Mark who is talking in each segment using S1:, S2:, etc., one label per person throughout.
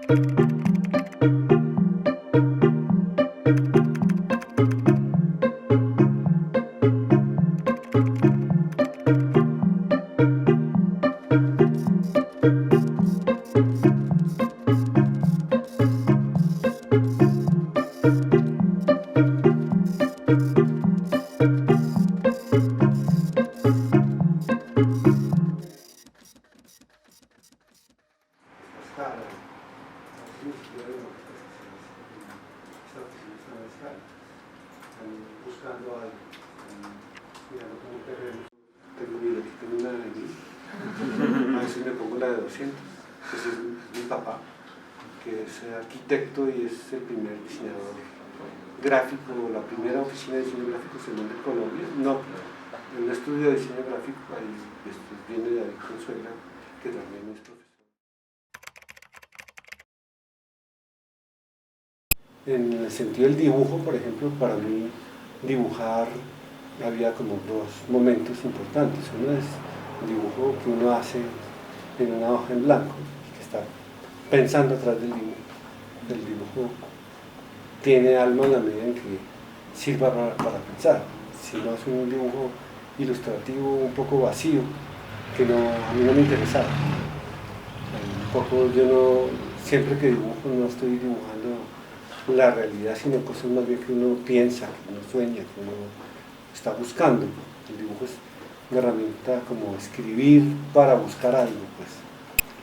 S1: Escala, así esta oficina está en escala. Están buscando algo, están mirando como un terreno. Tengo miedo, aquí tengo una de mí. A veces me pongo la de 200. Ese es mi papá, que es arquitecto y es el primer diseñador gráfico, la primera oficina de diseño gráfico según de Colombia. No, en un estudio de diseño gráfico, ahí viene David Consuegra, que también es profesor. En el sentido del dibujo, por ejemplo, para mí dibujar había como dos momentos importantes. Uno es el dibujo que uno hace en una hoja en blanco, que está pensando atrás del dibujo. El dibujo tiene alma en la medida en que sirva para pensar. Si no es un dibujo ilustrativo un poco vacío, que a mí no me interesaba. Un poco yo no, siempre que dibujo no estoy dibujando la realidad, sino cosas más bien que uno piensa, que uno sueña, que uno está buscando. El dibujo es una herramienta como escribir para buscar algo, pues.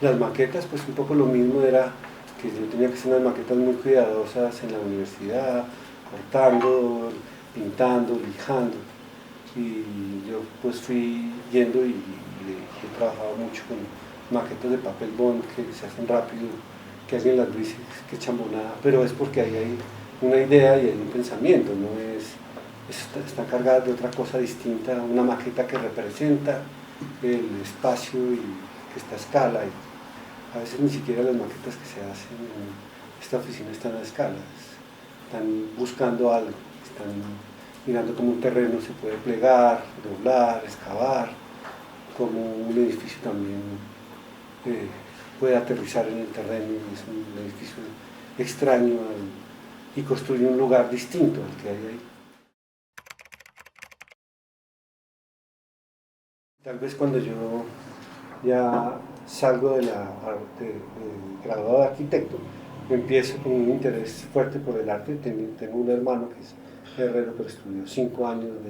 S1: Las maquetas, pues un poco lo mismo, era que yo tenía que hacer unas maquetas muy cuidadosas en la universidad, cortando, pintando, lijando. Y yo pues fui yendo y he trabajado mucho con maquetas de papel bond que se hacen rápido, que alguien las dice que chambonada, pero es porque ahí hay una idea y hay un pensamiento, no están cargadas de otra cosa distinta, una maqueta que representa el espacio y que está a escala. Y a veces ni siquiera las maquetas que se hacen en esta oficina están a escala, están buscando algo, están mirando cómo un terreno se puede plegar, doblar, excavar, como un edificio también puede aterrizar en el terreno, y es un edificio extraño y construye un lugar distinto al que hay ahí. Tal vez cuando yo ya salgo de graduado de arquitecto, empiezo con un interés fuerte por el arte. Tengo un hermano que es herrero, pero estudió 5 años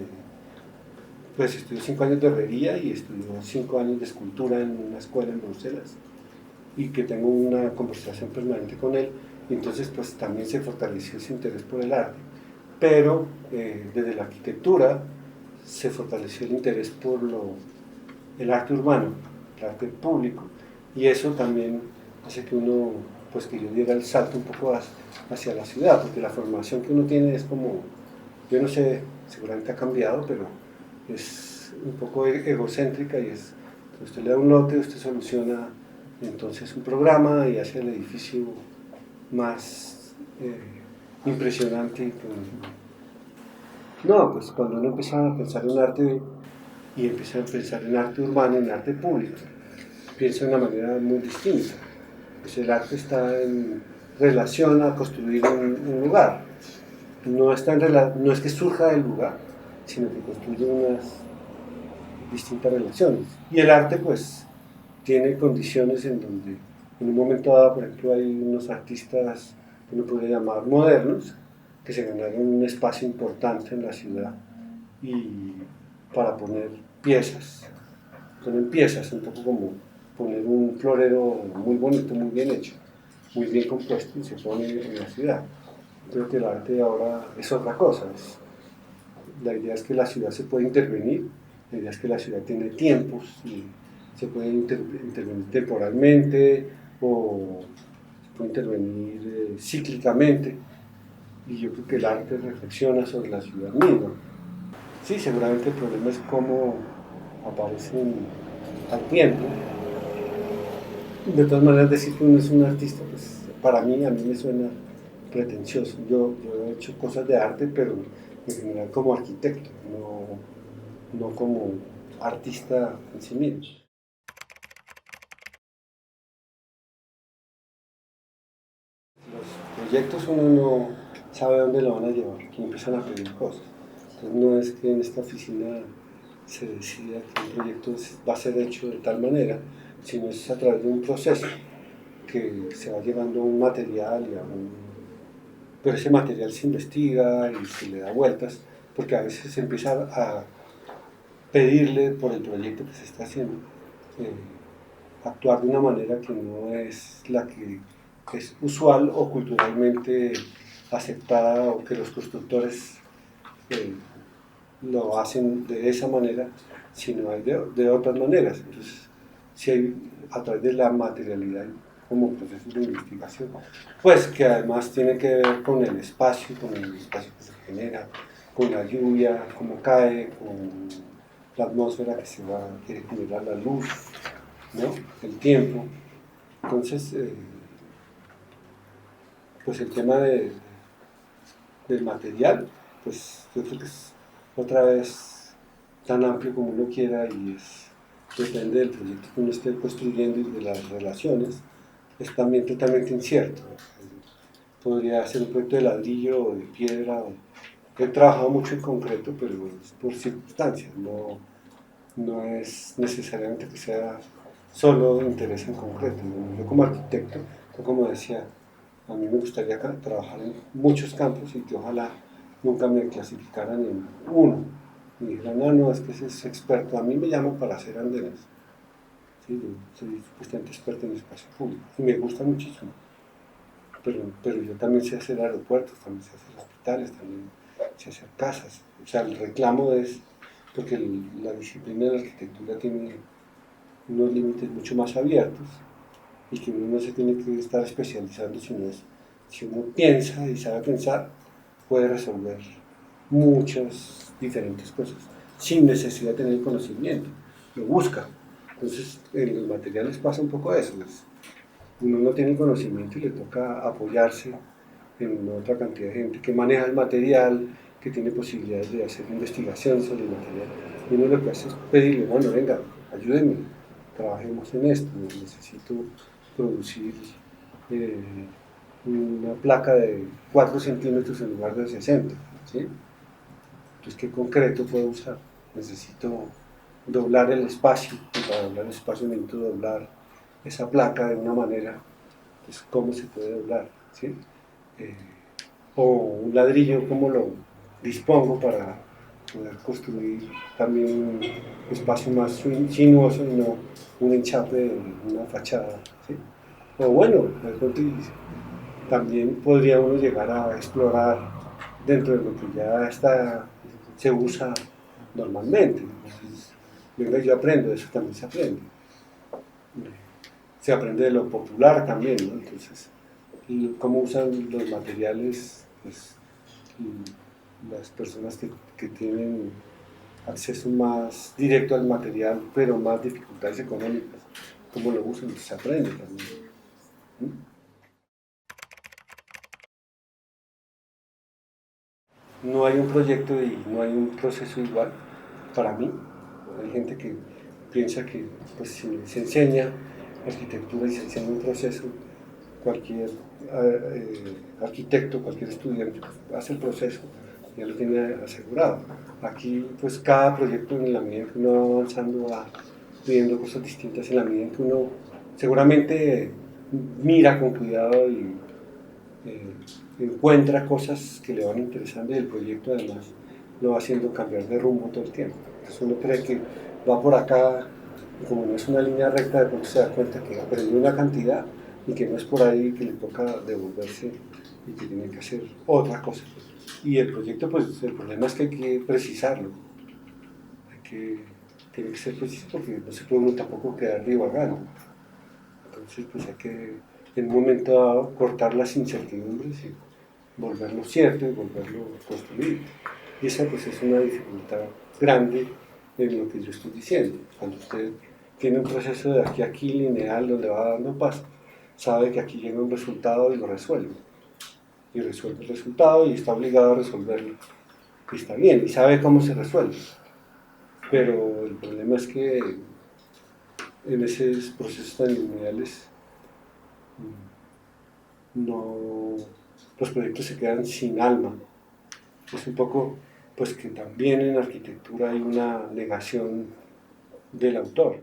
S1: de herrería y estudió 5 años de escultura en una escuela en Bruselas, y que tengo una conversación permanente con él, y entonces pues también se fortaleció ese interés por el arte. Pero desde la arquitectura se fortaleció el interés por el arte urbano, el arte público, y eso también hace que pues que yo diera el salto un poco hacia la ciudad, porque la formación que uno tiene es como, yo no sé, seguramente ha cambiado, pero es un poco egocéntrica, y usted le da un lote, usted soluciona entonces un programa y hace el edificio más impresionante. No, pues cuando uno empieza a pensar en arte y empieza a pensar en arte urbano, en arte público, piensa de una manera muy distinta. Pues el arte está en relación a construir un lugar. No es que surja del lugar, sino que construye unas distintas relaciones. Y el arte, pues, tiene condiciones en donde, en un momento dado, por ejemplo, hay unos artistas que uno podría llamar modernos, que se ganaron un espacio importante en la ciudad y para poner piezas. Ponen piezas, un poco como poner un florero muy bonito, muy bien hecho, muy bien compuesto, y se pone en la ciudad. Creo que el arte ahora es otra cosa. La idea es que la ciudad se puede intervenir, la idea es que la ciudad tiene tiempos y se puede intervenir temporalmente o se puede intervenir cíclicamente, y yo creo que el arte reflexiona sobre la ciudad misma. Sí, seguramente el problema es cómo aparecen al tiempo. De todas maneras, decir que uno es un artista, pues a mí me suena pretencioso. Yo he hecho cosas de arte, pero en general como arquitecto, no como artista en sí mismo. proyectos uno no sabe dónde lo van a llevar, que empiezan a pedir cosas. Entonces no es que en esta oficina se decida que un proyecto va a ser hecho de tal manera, sino es a través de un proceso que se va llevando un material pero ese material se investiga y se le da vueltas, porque a veces se empieza a pedirle por el proyecto que se está haciendo, actuar de una manera que no es la que es usual o culturalmente aceptada, o que los constructores eh, lo hacen de esa manera, sino hay de otras maneras. Entonces, si hay a través de la materialidad como proceso de investigación, pues que además tiene que ver con el espacio que se genera, con la lluvia, cómo cae, con la atmósfera que genera la luz, ¿no? El tiempo. Entonces, pues el tema del material, pues yo creo que es otra vez tan amplio como uno quiera, y depende del proyecto que uno esté construyendo y de las relaciones, es también totalmente incierto. Podría ser un proyecto de ladrillo o de piedra. He trabajado mucho en concreto, pero es por circunstancias, no es necesariamente que sea solo de interés en concreto. Yo como arquitecto, como decía, a mí me gustaría trabajar en muchos campos y que ojalá nunca me clasificaran en uno. Y dijeran, no, es que ese es experto. A mí me llaman para hacer andenes. Sí, yo soy supuestamente experto en espacio público y me gusta muchísimo. Pero yo también sé hacer aeropuertos, también sé hacer hospitales, también sé hacer casas. O sea, el reclamo es porque la disciplina de la arquitectura tiene unos límites mucho más abiertos, y que uno no se tiene que estar especializando, sino si uno piensa y sabe pensar, puede resolver muchas diferentes cosas sin necesidad de tener conocimiento, lo busca. Entonces, en los materiales pasa un poco eso, uno no tiene conocimiento y le toca apoyarse en otra cantidad de gente que maneja el material, que tiene posibilidades de hacer investigación sobre el material. Y uno lo que hace es pedirle, bueno, venga, ayúdenme, trabajemos en esto, necesito producir eh, una placa de 4 centímetros en lugar de 60, ¿sí? Entonces, ¿qué concreto puedo usar? Necesito doblar el espacio, y para doblar el espacio necesito doblar esa placa de una manera, pues, ¿cómo se puede doblar? ¿Sí? Eh, o un ladrillo, ¿cómo lo dispongo para poder construir también un espacio más sinuoso y no un enchape de una fachada? ¿Sí? O bueno, también podría uno llegar a explorar dentro de lo que ya se usa normalmente. Entonces, venga, yo aprendo, eso también se aprende. Se aprende de lo popular también, ¿no? Entonces, cómo usan los materiales, pues, las personas que tienen acceso más directo al material, pero más dificultades económicas, cómo lo usan, pues se aprende también. No hay un proyecto y no hay un proceso igual para mí. Hay gente que piensa que, pues, si se enseña arquitectura y se enseña un proceso, cualquier arquitecto, cualquier estudiante hace el proceso, ya lo tiene asegurado. Aquí, pues, cada proyecto, en la medida que uno va avanzando, va pidiendo cosas distintas, en la medida que uno seguramente mira con cuidado y eh, encuentra cosas que le van interesando, y el proyecto además lo va haciendo cambiar de rumbo todo el tiempo. Entonces uno cree que va por acá, y como no es una línea recta, de pronto se da cuenta que aprendió una cantidad y que no es por ahí, que le toca devolverse y que tiene que hacer otra cosa. Y el proyecto, pues el problema es que hay que precisarlo, tiene que ser preciso, porque no se puede uno tampoco quedar divagando. Entonces, pues hay que en un momento dado cortar las incertidumbres y volverlo cierto y volverlo a construir. Y esa, pues, es una dificultad grande en lo que yo estoy diciendo. Cuando usted tiene un proceso de aquí a aquí lineal donde va dando paso, sabe que aquí llega un resultado y lo resuelve. Y resuelve el resultado y está obligado a resolverlo. Y está bien, y sabe cómo se resuelve. Pero el problema es que en esos procesos tan lineales no los proyectos se quedan sin alma. Es un poco pues que también en arquitectura hay una negación del autor.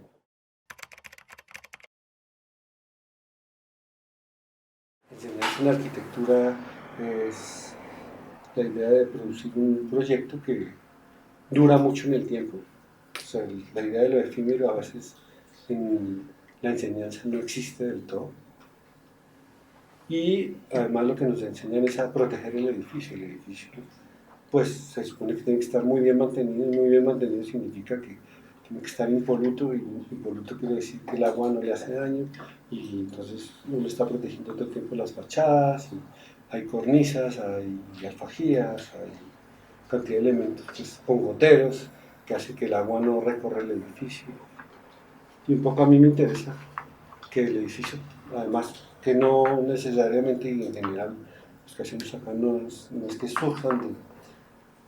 S1: Enseñanza en arquitectura es la idea de producir un proyecto que dura mucho en el tiempo. O sea, la idea de lo efímero a veces en la enseñanza no existe del todo. Y además lo que nos enseñan es a proteger el edificio. El edificio pues se supone que tiene que estar muy bien mantenido, y muy bien mantenido significa que tiene que estar impoluto, y impoluto quiere decir que el agua no le hace daño, y entonces uno está protegiendo todo el tiempo las fachadas, y hay cornisas, hay alfajías, hay cantidad de elementos pues, con goteros que hace que el agua no recorra el edificio. Y un poco a mí me interesa que el edificio, además que no necesariamente y en general los que hacemos acá no es que surjan de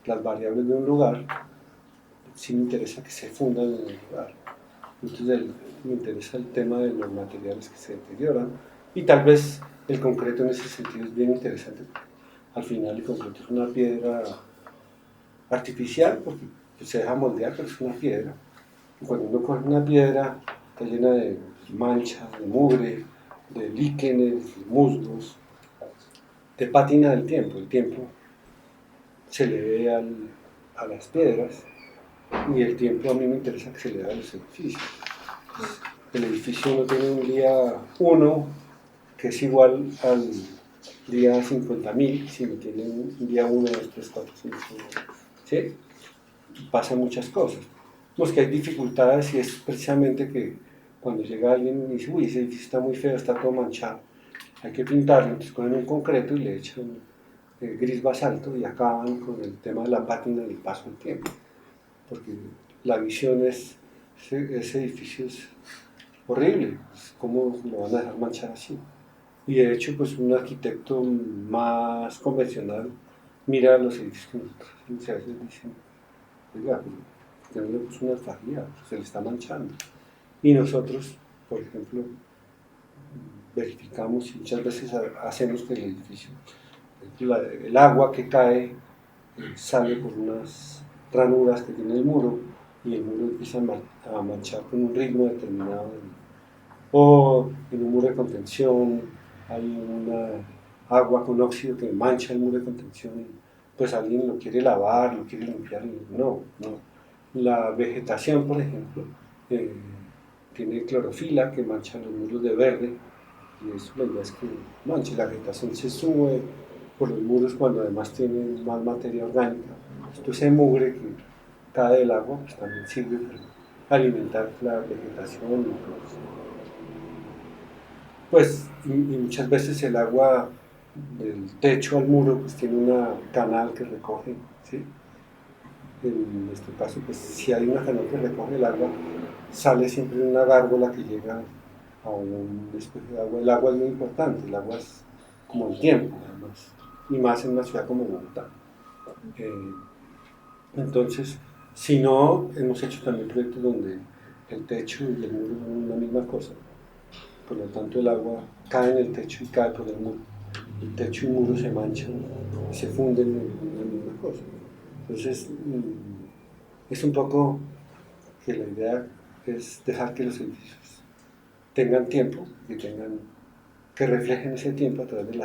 S1: las variables de un lugar, sí me interesa que se fundan en el lugar. Entonces me interesa el tema de los materiales que se deterioran y tal vez el concreto en ese sentido es bien interesante. Al final el concreto es una piedra artificial porque pues, se deja moldear, pero es una piedra. Y cuando uno coge una piedra está llena de manchas, de mugre, de líquenes, de musgos, de pátina del tiempo. El tiempo se le ve a las piedras y el tiempo a mí me interesa que se le vea a los edificios. El edificio no tiene un día 1 que es igual al día 50.000, sino tiene un día 1, 2, 3, 4, 5, 6. ¿Sí? Pasan muchas cosas. Pues que hay dificultades y es precisamente que cuando llega alguien y dice, uy, ese edificio está muy feo, está todo manchado, hay que pintarlo, entonces cogen un concreto y le echan gris basalto y acaban con el tema de la pátina del paso del tiempo. Porque la visión es, ese edificio es horrible, ¿cómo lo van a dejar manchar así? Y de hecho, pues un arquitecto más convencional mira los edificios que nosotros a veces dicen, oiga, ¿por qué no le puso una alfajía? Se le está manchando. Y nosotros, por ejemplo, verificamos y muchas veces hacemos que el edificio, el agua que cae sale por unas ranuras que tiene el muro y el muro empieza a manchar con un ritmo determinado. O en un muro de contención hay una agua con óxido que mancha el muro de contención y pues alguien lo quiere lavar, lo quiere limpiar y no. La vegetación, por ejemplo, tiene clorofila que mancha los muros de verde y eso la idea es que manche. La vegetación se sube por los muros cuando además tienen más materia orgánica. Esto ese mugre que cae del agua pues también sirve para alimentar la vegetación y pues y muchas veces el agua del techo al muro pues tiene un canal que recoge, ¿sí? En este caso pues si hay una canal que recoge el agua sale siempre una gárgola que llega a un espejo de agua. El agua es muy importante, el agua es como el tiempo además, y más en una ciudad como Bogotá. Entonces, si no, hemos hecho también proyectos donde el techo y el muro son una misma cosa. Por lo tanto, el agua cae en el techo y cae por el muro. El techo y el muro se manchan y se funden en la misma cosa. Entonces, es un poco que la idea es dejar que los edificios tengan tiempo, que reflejen ese tiempo a través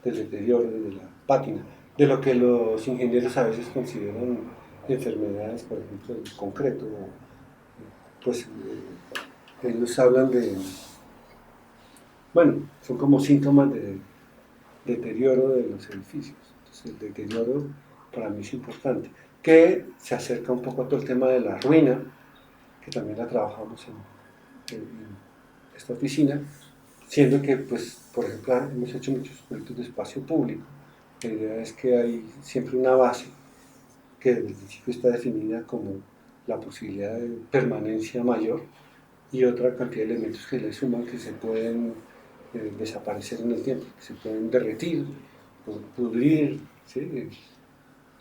S1: del deterioro, de la pátina, de lo que los ingenieros a veces consideran enfermedades, por ejemplo, del concreto. Pues ellos hablan de, bueno, son como síntomas de deterioro de los edificios. Entonces el deterioro para mí es importante, que se acerca un poco a todo el tema de la ruina, que también la trabajamos en esta oficina, siendo que, pues, por ejemplo, hemos hecho muchos proyectos de espacio público. La idea es que hay siempre una base que desde el principio está definida como la posibilidad de permanencia mayor y otra cantidad de elementos que le suman que se pueden desaparecer en el tiempo, que se pueden derretir, pudrir, ¿sí? Que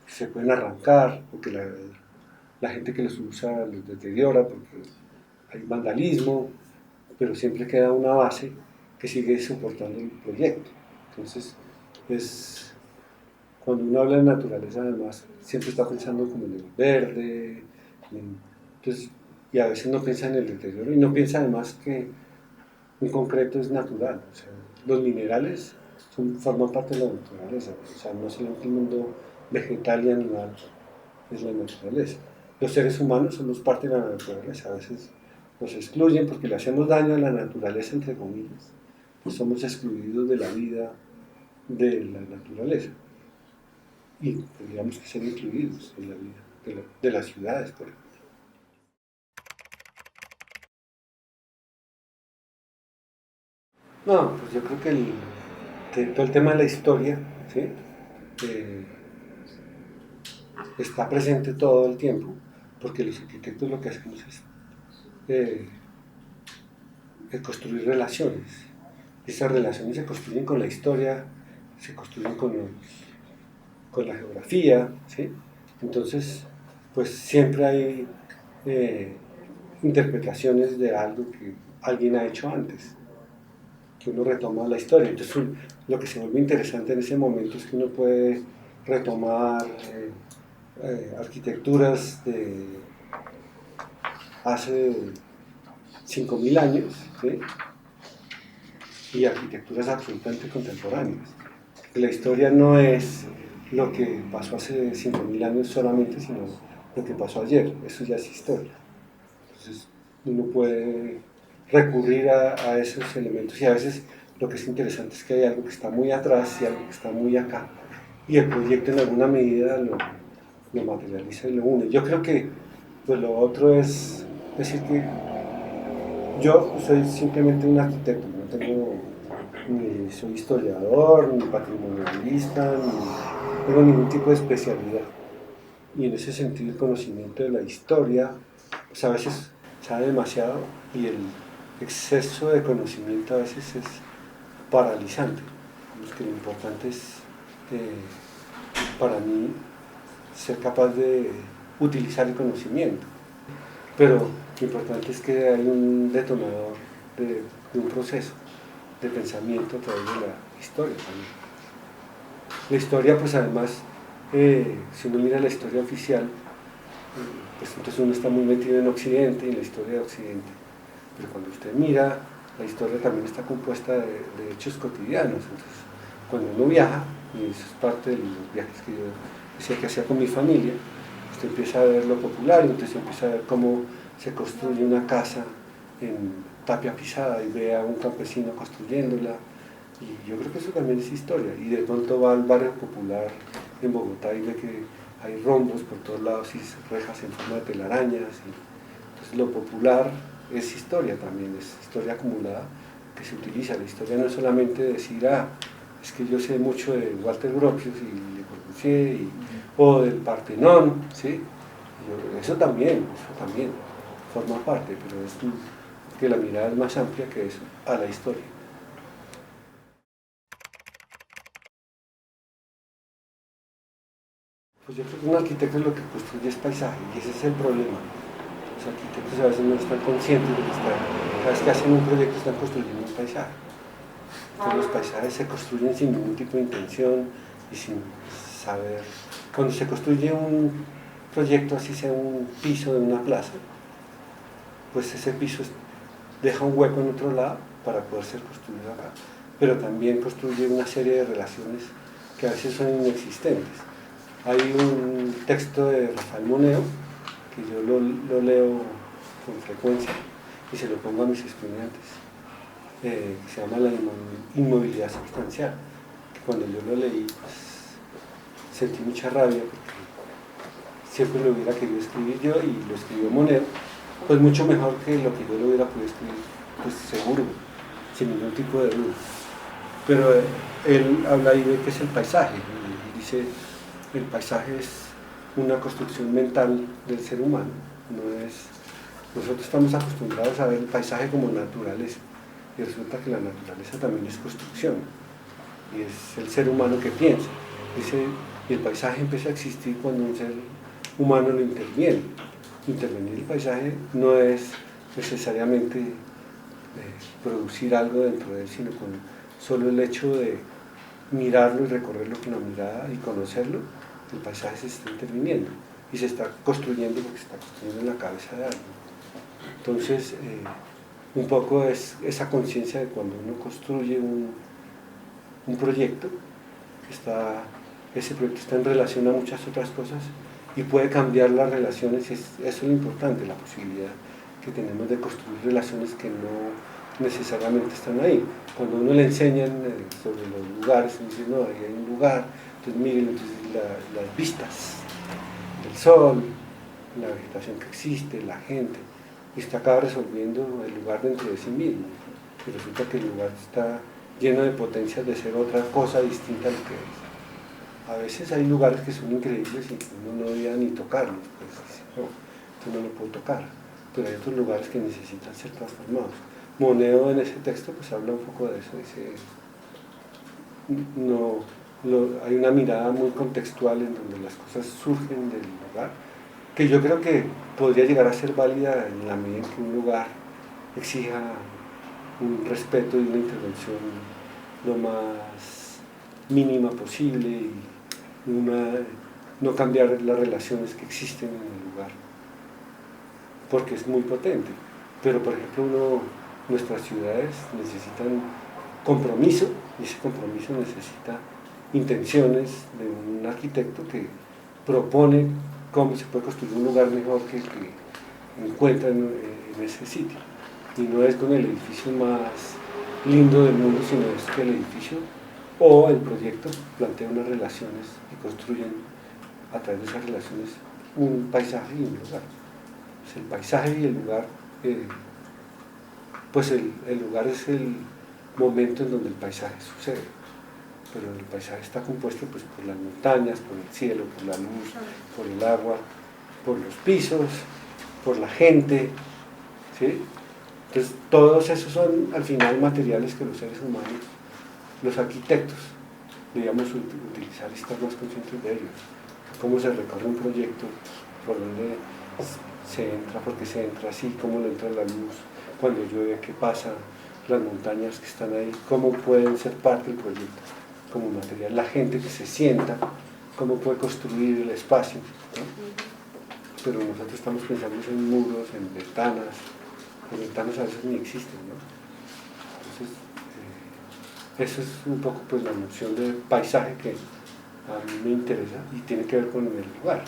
S1: se pueden arrancar, porque la gente que los usa los deteriora porque hay vandalismo, pero siempre queda una base que sigue soportando el proyecto. Entonces, es, cuando uno habla de naturaleza, además, siempre está pensando como en el verde, entonces, y a veces no piensa en el deterioro, y no piensa además que un concreto es natural, o sea, los minerales forman parte de la naturaleza, o sea, no solamente el mundo vegetal y animal es la naturaleza. Los seres humanos somos parte de la naturaleza, a veces nos excluyen porque le hacemos daño a la naturaleza, entre comillas, pues somos excluidos de la vida de la naturaleza y tendríamos que ser incluidos en la vida de las ciudades, por ejemplo. No, pues yo creo que todo el tema de la historia, ¿sí? Eh, está presente todo el tiempo, porque los arquitectos lo que hacemos es eh, construir relaciones. Esas relaciones se construyen con la historia, se construyen con la geografía, ¿sí? Entonces, pues siempre hay eh, interpretaciones de algo que alguien ha hecho antes, que uno retoma la historia. Entonces, lo que se vuelve interesante en ese momento es que uno puede retomar arquitecturas de hace 5.000 años, ¿sí? Y arquitecturas absolutamente contemporáneas. La historia no es lo que pasó hace 5.000 años solamente, sino lo que pasó ayer. Eso ya es historia. Entonces, uno puede recurrir a esos elementos y a veces lo que es interesante es que hay algo que está muy atrás y algo que está muy acá. Y el proyecto en alguna medida lo materializa y lo une. Yo creo que pues, lo otro es decir que yo soy simplemente un arquitecto, no tengo ni soy historiador, ni patrimonialista, ni tengo ningún tipo de especialidad. Y en ese sentido el conocimiento de la historia, pues a veces sabe demasiado y el exceso de conocimiento a veces es paralizante. Que lo importante es, para mí, ser capaz de utilizar el conocimiento. Pero lo importante es que hay un detonador de un proceso de pensamiento a través de la historia también. La historia, pues además, si uno mira la historia oficial, pues entonces uno está muy metido en Occidente y en la historia de Occidente. Pero cuando usted mira, la historia también está compuesta de hechos cotidianos. Entonces, cuando uno viaja, y eso es parte de los viajes que yo decía que hacía con mi familia, usted empieza a ver lo popular, entonces empieza a ver cómo se construye una casa en tapia pisada y ve a un campesino construyéndola. Y yo creo que eso también es historia. Y de pronto va al barrio popular en Bogotá y ve que hay rondos por todos lados y rejas en forma de telarañas. Entonces lo popular es historia también, es historia acumulada que se utiliza. La historia no es solamente decir, es que yo sé mucho de Walter Gropius y Le Corbusier o del Partenón, ¿sí? Eso también forma parte, pero es que la mirada es más amplia que eso, a la historia. Pues yo creo que un arquitecto lo que construye es paisaje y ese es el problema. Los arquitectos a veces no están conscientes de que cada vez que hacen un proyecto están construyendo un paisaje. Entonces los paisajes se construyen sin ningún tipo de intención y sin saber. Cuando se construye un proyecto, así sea un piso de una plaza, pues ese piso deja un hueco en otro lado para poder ser construido acá. Pero también construye una serie de relaciones que a veces son inexistentes. Hay un texto de Rafael Moneo que yo lo leo con frecuencia y se lo pongo a mis estudiantes, que se llama La inmovilidad substancial, que cuando yo lo leí pues, sentí mucha rabia porque siempre lo hubiera querido escribir yo y lo escribió Moneo, pues mucho mejor que lo que yo lo hubiera podido escribir, pues seguro, sin ningún tipo de duda. Pero él habla ahí de qué es el paisaje, y dice el paisaje es una construcción mental del ser humano. Nosotros estamos acostumbrados a ver el paisaje como naturaleza y resulta que la naturaleza también es construcción y es el ser humano que piensa. Dice, y el paisaje empieza a existir cuando un ser humano lo interviene. Intervenir el paisaje no es necesariamente producir algo dentro de él, sino con solo el hecho de mirarlo y recorrerlo con la mirada y conocerlo, el paisaje se está interviniendo y se está construyendo porque se está construyendo en la cabeza de alguien. Entonces, un poco es esa conciencia de cuando uno construye un proyecto, ese proyecto está en relación a muchas otras cosas y puede cambiar las relaciones, eso es lo importante, la posibilidad que tenemos de construir relaciones que no necesariamente están ahí. Cuando uno le enseñan sobre los lugares, uno dice, no, ahí hay un lugar, entonces miren entonces las vistas, el sol, la vegetación que existe, la gente, y usted acaba resolviendo el lugar dentro de sí mismo, y resulta que el lugar está lleno de potencias de ser otra cosa distinta a lo que es. A veces hay lugares que son increíbles y uno no debía ni tocarlos, pues dice, no, esto no lo puedo tocar, pero hay otros lugares que necesitan ser transformados. Moneo en ese texto pues habla un poco de eso, dice, hay una mirada muy contextual en donde las cosas surgen del lugar, que yo creo que podría llegar a ser válida en la medida en que un lugar exija un respeto y una intervención lo más mínima posible y no cambiar las relaciones que existen en el lugar, porque es muy potente. Pero por ejemplo nuestras ciudades necesitan compromiso, y ese compromiso necesita intenciones de un arquitecto que propone cómo se puede construir un lugar mejor que encuentra en ese sitio. Y no es con el edificio más lindo del mundo, sino es que el edificio o el proyecto plantea unas relaciones y construyen a través de esas relaciones un paisaje y un lugar. Pues el paisaje y el lugar, pues el lugar es el momento en donde el paisaje sucede, pero el paisaje está compuesto pues, por las montañas, por el cielo, por la luz, por el agua, por los pisos, por la gente, ¿sí? Entonces todos esos son al final materiales que los seres humanos, los arquitectos, debíamos utilizar y estar más conscientes de ellos. Cómo se recorre un proyecto, por dónde se entra, por qué se entra así, cómo le entra la luz, cuando llueve, qué pasa, las montañas que están ahí, cómo pueden ser parte del proyecto como material, la gente que se sienta, cómo puede construir el espacio, ¿no? Pero nosotros estamos pensando en muros, en ventanas, las ventanas a veces ni existen, ¿no? Entonces, eso es un poco pues la noción de paisaje que a mí me interesa y tiene que ver con el lugar.